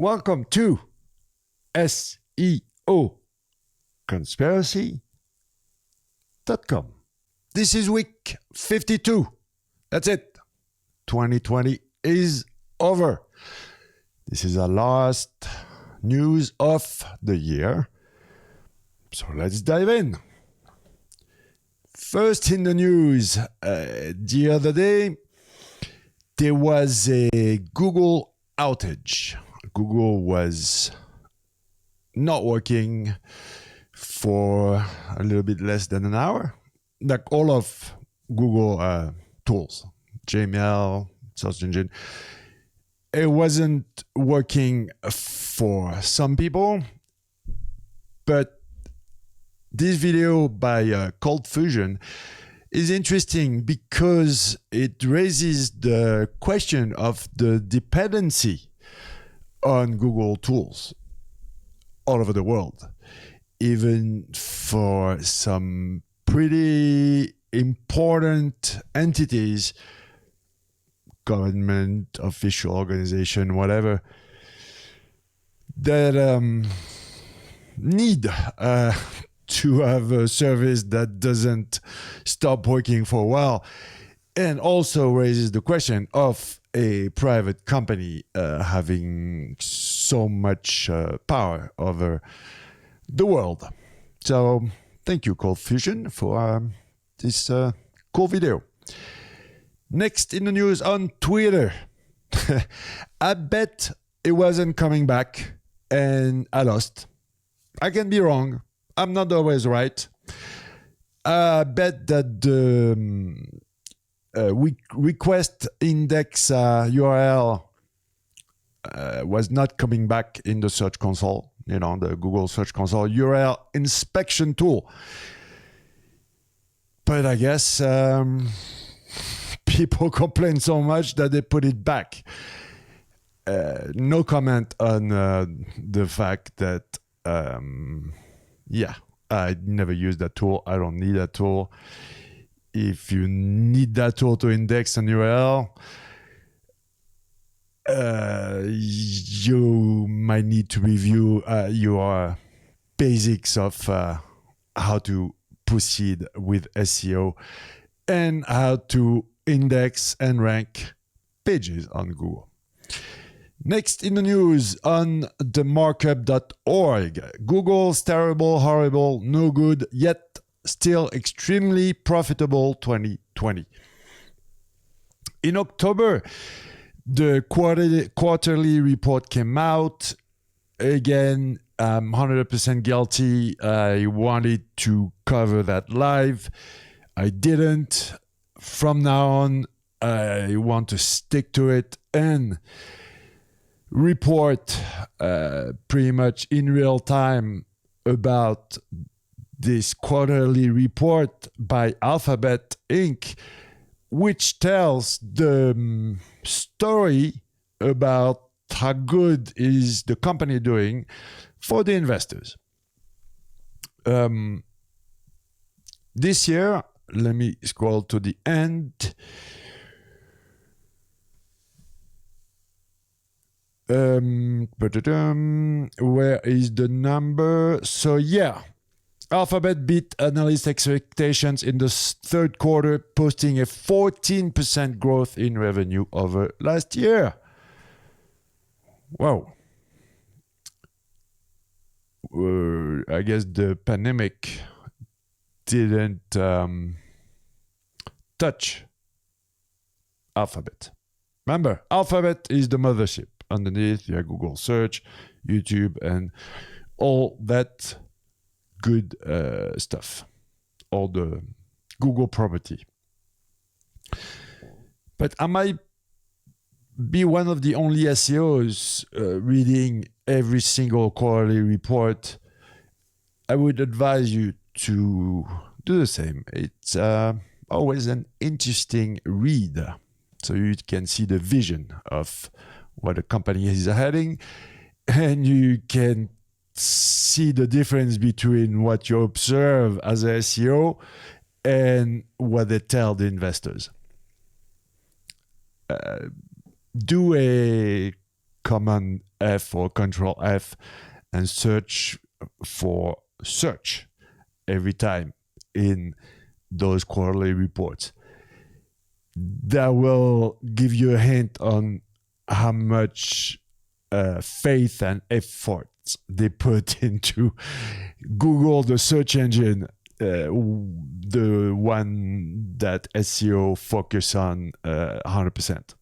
Welcome to SEO Conspiracy.com. This is week 52. That's it. 2020 is over. This is our last news of the year. So let's dive in. First in the news, the other day, there was a Google outage. Google was not working for a little bit less than an hour. Like all of Google tools, Gmail, search engine. It wasn't working for some people, but this video by Cold Fusion is interesting because it raises the question of the dependency on Google tools all over the world, even for some pretty important entities, government, official organization, whatever, that need to have a service that doesn't stop working for a while, and also raises the question of a private company having so much power over the world. So thank you, Cold Fusion, for this cool video. Next in the news on Twitter, I bet it wasn't coming back and I lost. I can be wrong. I'm not always right. I bet that the request index URL was not coming back in the Search Console, the Google Search Console URL inspection tool. But I guess people complain so much that they put it back. No comment on the fact that I never use that tool. I don't need that tool. If you need that tool to index an URL, you might need to review your basics of how to proceed with SEO and how to index and rank pages on Google. Next in the news on themarkup.org, Google's terrible, horrible, no good, yet still extremely profitable 2020. In October, the quarterly report came out. Again, I'm 100% guilty. I wanted to cover that live. I didn't. From now on, I want to stick to it and report pretty much in real time about this quarterly report by Alphabet Inc., which tells the story about how good is the company doing for the investors. This year, let me scroll to the end. Where is the number? So Alphabet beat analyst expectations in the third quarter, posting a 14% growth in revenue over last year. Wow. I guess the pandemic didn't touch Alphabet. Remember, Alphabet is the mothership. Underneath, you have Google Search, YouTube, and all that good stuff. All the Google property. But I might be one of the only SEOs reading every single quarterly report. I would advise you to do the same. It's always an interesting read. So you can see the vision of what a company is heading, and you can see the difference between what you observe as a SEO and what they tell the investors. Do a Command F or Control F and search for search every time in those quarterly reports. That will give you a hint on how much faith and effort they put into Google, the search engine, the one that SEO focus on 100%.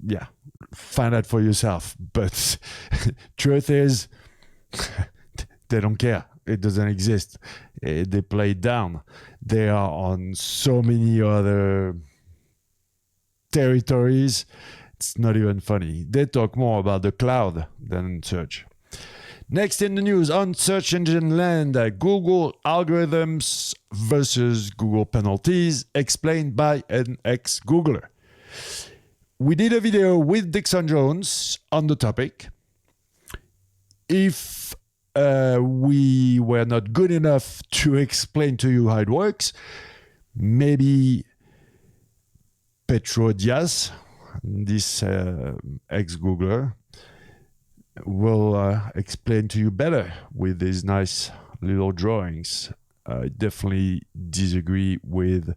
Yeah, find out for yourself. But truth is, they don't care. It doesn't exist. They play it down. They are on so many other territories. It's not even funny. They talk more about the cloud than search. Next in the news, on search engine land, Google algorithms versus Google penalties, explained by an ex-Googler. We did a video with Dixon Jones on the topic. If we were not good enough to explain to you how it works, maybe Petro Diaz, this ex-Googler, will explain to you better with these nice little drawings. I definitely disagree with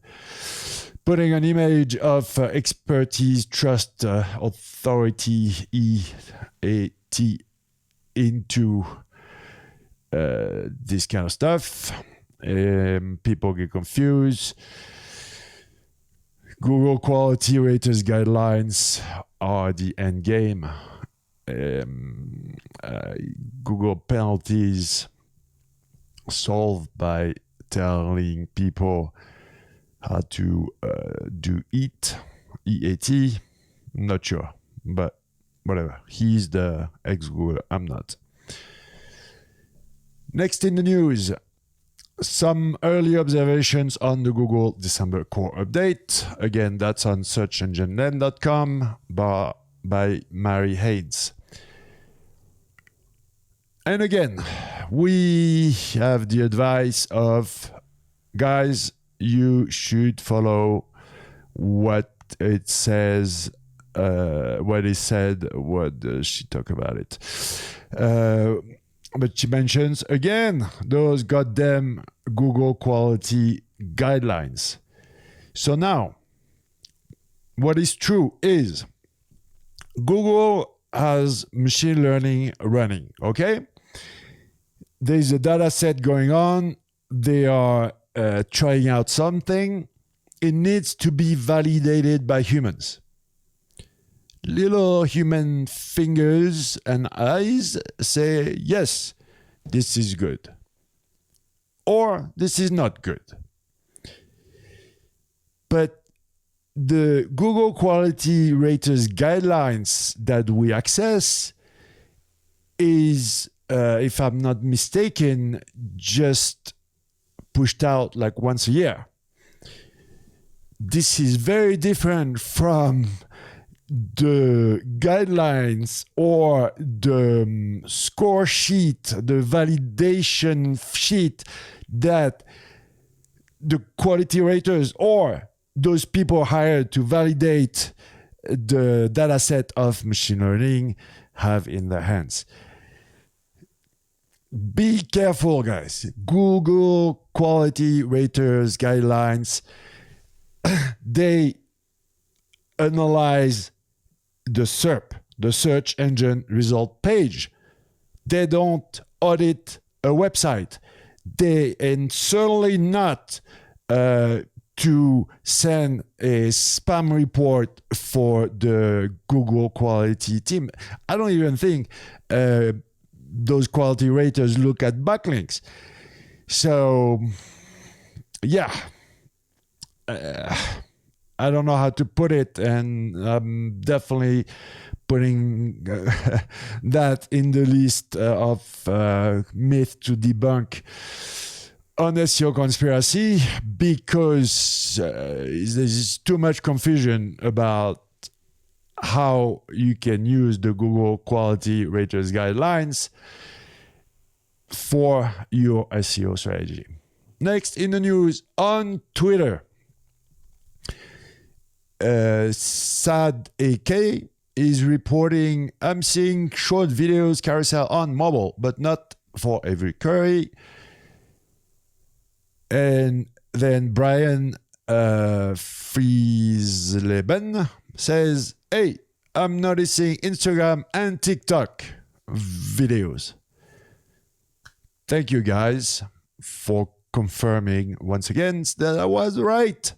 putting an image of expertise, trust, authority, EAT into this kind of stuff. People get confused. Google quality raters guidelines are the end game. Google penalties solved by telling people how to do EAT. Not sure, but whatever. He's the ex-Google. I'm not. Next in the news, some early observations on the Google December core update. Again, that's on searchengineland.com by Mary Haynes. And again, we have the advice of, guys, you should follow what it says, what is said. What does she talk about it? But she mentions, again, those goddamn Google quality guidelines. So now, what is true is Google has machine learning running, okay? There's a data set going on. They are trying out something. It needs to be validated by humans. Little human fingers and eyes say, yes, this is good. Or this is not good. But the Google Quality Raters guidelines that we access is, if I'm not mistaken, just pushed out like once a year. This is very different from the guidelines or the score sheet, the validation sheet that the quality raters or those people hired to validate the data set of machine learning have in their hands. Be careful, guys. Google quality raters guidelines, they analyze the SERP, the search engine result page. They don't audit a website. And certainly not to send a spam report for the Google quality team. I don't even think those quality raters look at backlinks. So, yeah. I don't know how to put it, and I'm definitely putting that in the list of myth to debunk on SEO conspiracy, because there's too much confusion about how you can use the Google Quality Raters guidelines for your SEO strategy. Next in the news, on Twitter, Sad AK is reporting, I'm seeing short videos carousel on mobile, but not for every query. And then Brian Friesleben says, hey, I'm noticing Instagram and TikTok videos. Thank you guys for confirming once again that I was right.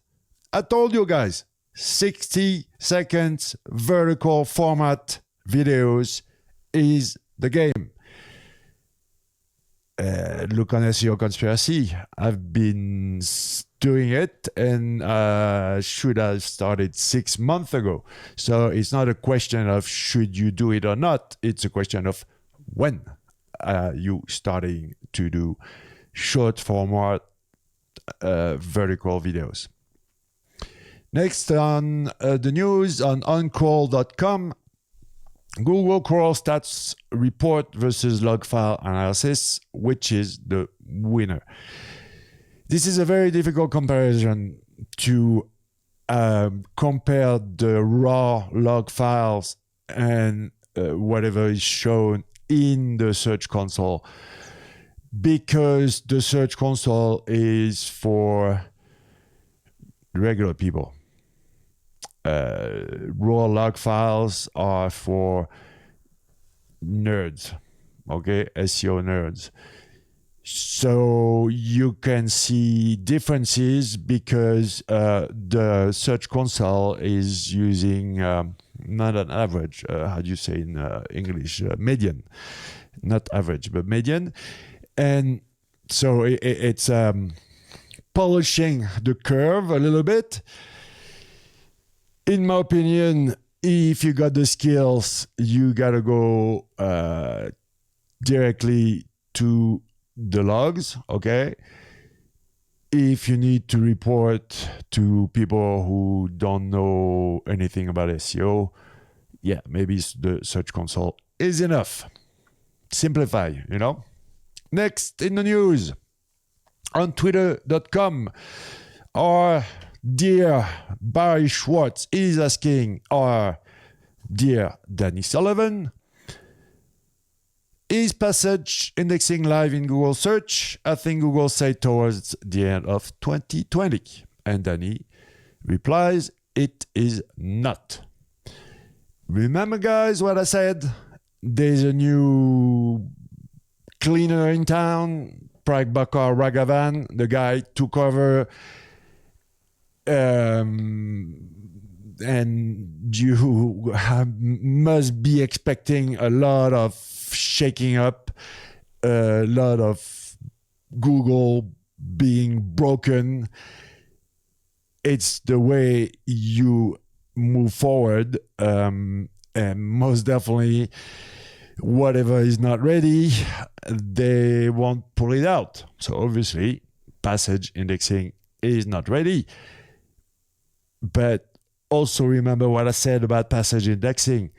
I told you guys, 60 seconds vertical format videos is the game. Look on SEO Conspiracy. I've been doing it and should have started 6 months ago. So it's not a question of should you do it or not. It's a question of when you starting to do short format vertical videos. Next on the news on OnCrawl.com, Google Crawl Stats Report versus log file analysis, which is the winner. This is a very difficult comparison to compare the raw log files and whatever is shown in the Search Console, because the Search Console is for regular people. Raw log files are for nerds, okay, SEO nerds. So you can see differences because the Search Console is using not an average, how do you say in English, median, not average, but median. And so it's polishing the curve a little bit. In my opinion, if you got the skills, you gotta go directly to the logs, okay? If you need to report to people who don't know anything about SEO, yeah, maybe the Search Console is enough. Simplify, you know? Next in the news, on Twitter.com, our dear Barry Schwartz is asking our dear Danny Sullivan, is Passage indexing live in Google search? I think Google said towards the end of 2020. And Danny replies, it is not. Remember, guys, what I said? There's a new cleaner in town, Pragbakar Raghavan. The guy took over, and you must be expecting a lot of shaking up, a lot of Google being broken. It's the way you move forward, and most definitely whatever is not ready, they won't pull it out. So obviously Passage indexing is not ready. But also remember what I said about Passage indexing.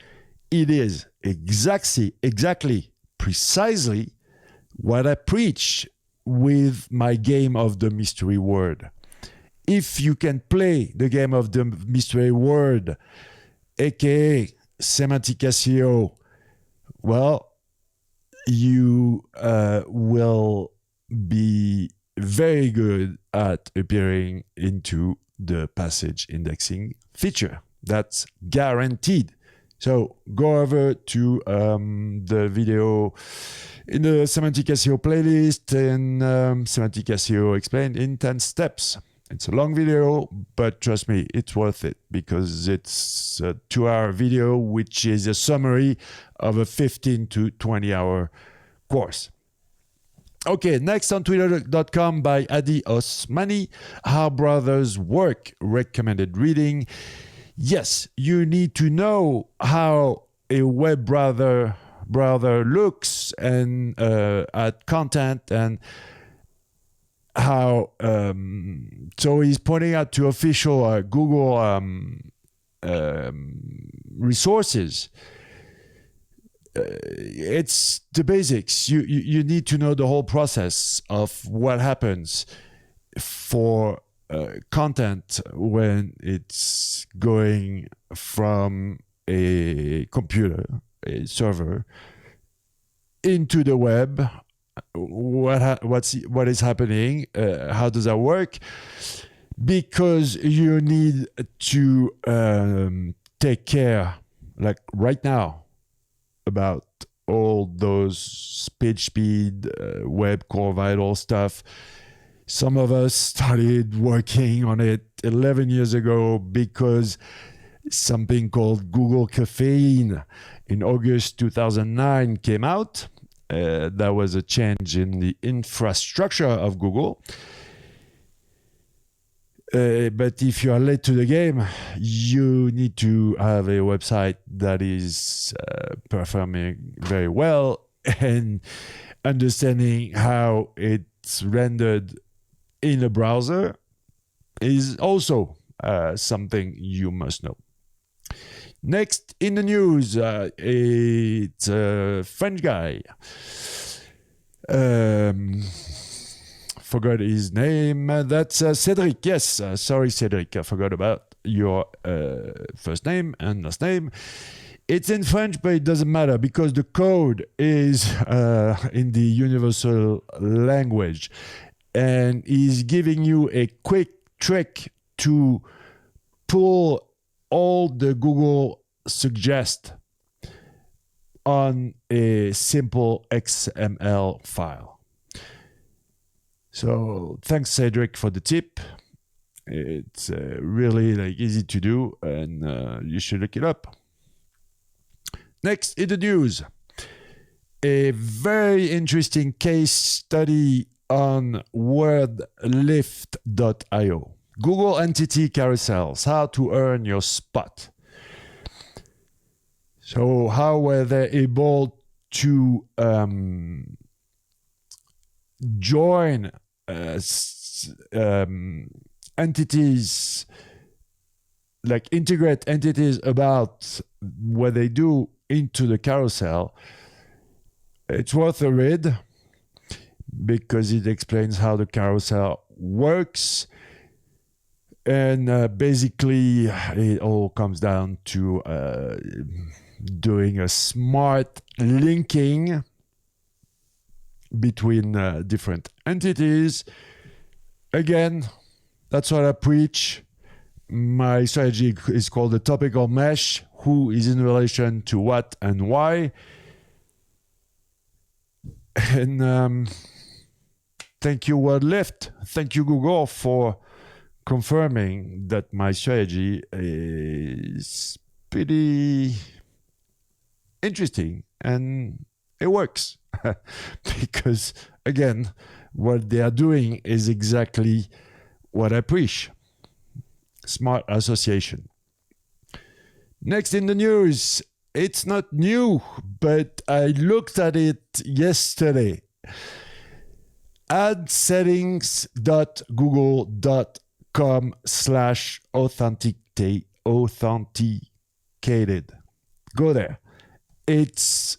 It is exactly, precisely what I preach with my game of the mystery word. If you can play the game of the mystery word, aka semantic SEO, well, you will be very good at appearing into the Passage indexing feature. That's guaranteed. So go over to the video in the Semantic SEO playlist and Semantic SEO explained in 10 steps. It's a long video, but trust me, it's worth it because it's a 2-hour video, which is a summary of a 15 to 20 hour course. Okay, next on Twitter.com by Adi Osmani, How Brothers Work, recommended reading. Yes, you need to know how a web browser looks and at content and how. So he's pointing out to official Google resources. It's the basics. You need to know the whole process of what happens for content when it's going from a computer, a server, into the web. What is happening? How does that work? Because you need to take care, like right now, about all those page speed, web core vital stuff. Some of us started working on it 11 years ago because something called Google Caffeine in August 2009 came out. That was a change in the infrastructure of Google. But if you are late to the game, you need to have a website that is performing very well, and understanding how it's rendered in a browser is also something you must know. Next in the news, it's a French guy. Forgot his name. That's Cedric. Yes, sorry, Cedric. I forgot about your first name and last name. It's in French, but it doesn't matter because the code is in the universal language, and he's giving you a quick trick to pull all the Google suggest on a simple XML file. So thanks, Cedric, for the tip. It's really easy to do, and you should look it up. Next in the news, a very interesting case study on wordlift.io. Google Entity Carousels, how to earn your spot. So how were they able to join entities, like integrate entities about what they do into the carousel? It's worth a read because it explains how the carousel works. And basically, it all comes down to doing a smart linking between different entities. Again, that's what I preach. My strategy is called the topical mesh. Who is in relation to what and why? And thank you, WordLift. Thank you, Google, for confirming that my strategy is pretty interesting and it works. Because, again, what they are doing is exactly what I preach. Smart association. Next in the news, it's not new, but I looked at it yesterday. adsettings.google.com/authenticated. Go there. It's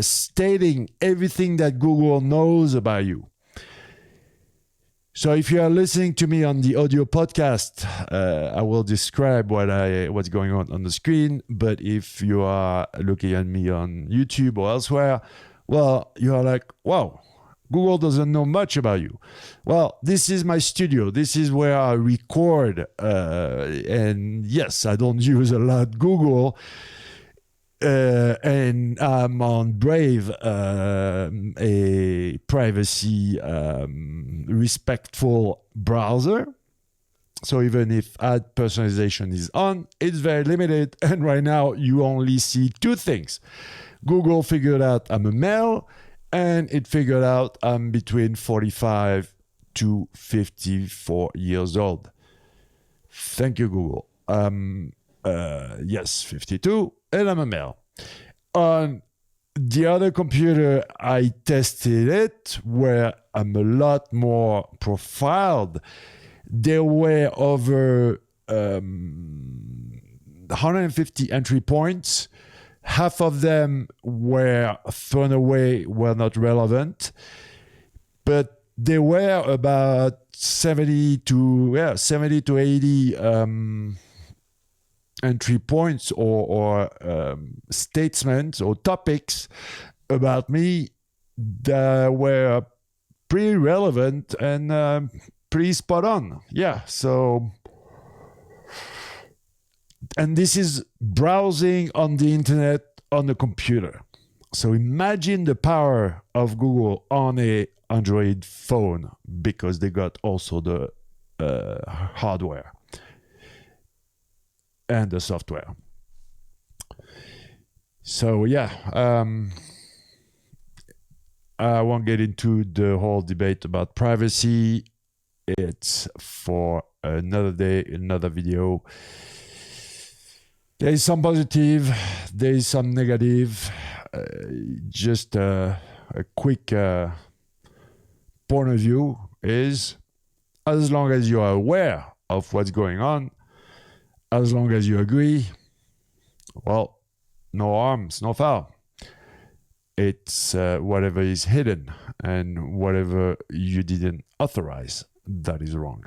stating everything that Google knows about you. So if you are listening to me on the audio podcast, I will describe what's going on the screen. But if you are looking at me on YouTube or elsewhere, well, you are like, wow, Google doesn't know much about you. Well, this is my studio. This is where I record. And yes, I don't use a lot Google. And I'm on Brave, a privacy respectful browser. So even if ad personalization is on, it's very limited. And right now you only see two things. Google figured out I'm a male, and it figured out I'm between 45 to 54 years old. Thank you, Google. Yes, 52, and I'm a male. On the other computer, I tested it where I'm a lot more profiled. There were over 150 entry points. Half of them were thrown away, were not relevant. But there were about 70 to 80 entry points or statements or topics about me that were pretty relevant and pretty spot on. Yeah, so, and this is browsing on the internet on the computer. So imagine the power of Google on a Android phone, because they got also the hardware and the software. So yeah, I won't get into the whole debate about privacy. It's for another day, another video. There is some positive, there is some negative. Just a quick point of view is, as long as you are aware of what's going on, as long as you agree, well, no harms, no foul. It's whatever is hidden and whatever you didn't authorize, that is wrong.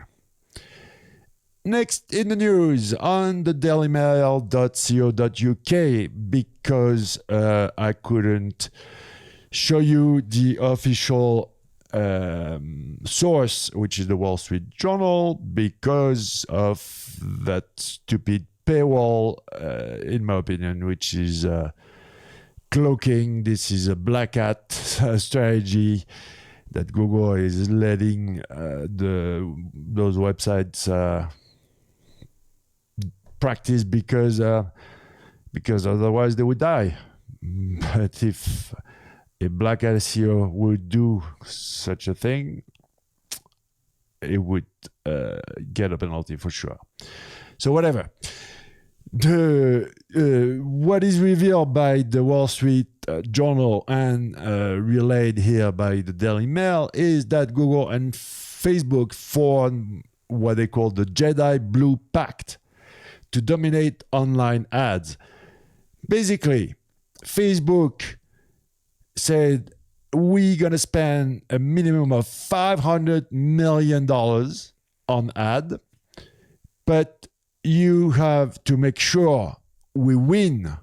Next in the news on the dailymail.co.uk, because I couldn't show you the official source, which is the Wall Street Journal, because of that stupid paywall, in my opinion, which is cloaking. This is a black hat strategy that Google is letting those websites practice because otherwise they would die. But if a black hat SEO would do such a thing, it would get a penalty for sure. So whatever. What is revealed by the Wall Street Journal and relayed here by the Daily Mail is that Google and Facebook formed what they call the Jedi Blue Pact to dominate online ads. Basically, Facebook said, we're going to spend a minimum of $500 million on ad, but you have to make sure we win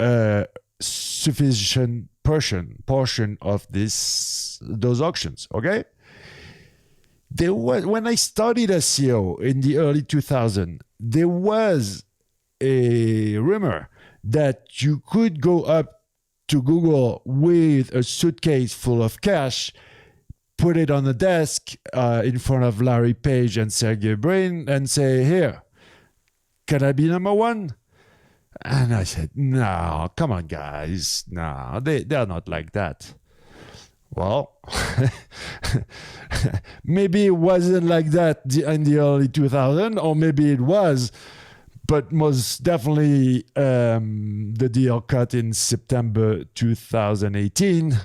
a sufficient portion of those auctions, okay? When I studied SEO in the early 2000s, there was a rumor that you could go up to Google with a suitcase full of cash, put it on the desk in front of Larry Page and Sergey Brin and say, here, can I be number one? And I said, no, come on, guys. No, they're not like that. Well, maybe it wasn't like that in the early 2000s, or maybe it was, but most definitely the deal cut in September 2018.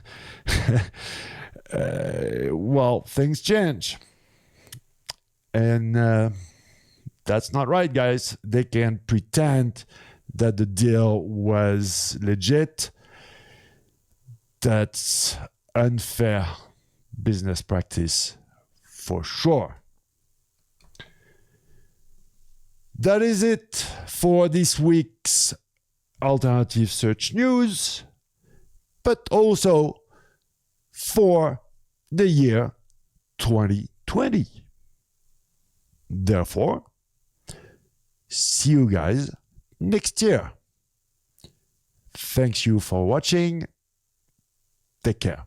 Well, things change. And that's not right, guys. They can pretend that the deal was legit. That's unfair business practice for sure. That is it for this week's alternative search news, but also for the year 2020. Therefore, see you guys next year. Thanks you for watching. Take care.